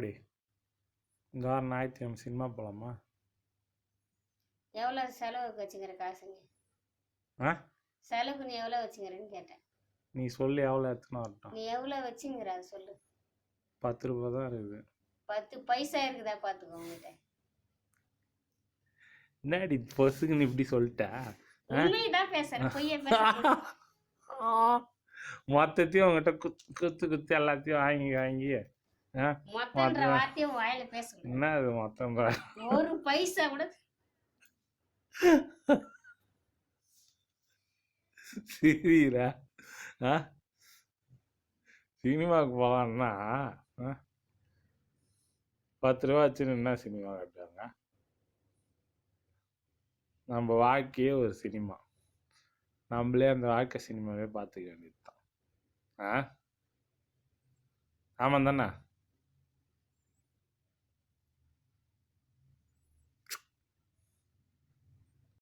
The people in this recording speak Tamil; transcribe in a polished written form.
எப்படி இந்த வாரம் ஞாயிற்றுக்கிழமை சினிமா போகலாமா? எவ்வளோ செலவுக்கு வச்சுக்கிற காசுங்க? ஆ செலவுக்கு நீ எவ்வளோ வச்சுக்கிறேன்னு கேட்டேன். நீ சொல்லி எவ்வளோ எடுத்துன்னு வரட்டும்? நீ எவ்வளோ வச்சுங்கிற அதை சொல்லு. 10 ரூபா தான் இருக்குது. 10 பைசா இருக்குதா பார்த்துக்கோ உங்ககிட்ட. என்னடி பொசுக்குன்னு இப்படி சொல்லிட்ட? உண்மைதான் பேசுறேன், பொய்ய பேசுறேன். மொத்தத்தையும் உங்ககிட்ட குத்து எல்லாத்தையும் வாங்கி மொத்தன்ற வார்த்தையும் வாயில பேசணும். என்ன அது மொத்தம்? ஒரு பைசா கூட சரிடா. சினிமாவுக்கு போகலான்னா 10 ரூபா வச்சுன்னு என்ன சினிமா காட்டுறாங்க? நம்ம வாழ்க்கையே ஒரு சினிமா. நம்மளே அந்த வாழ்க்கை சினிமாவே பார்த்துக்க வேண்டியது தான். ஆமாம் தானே?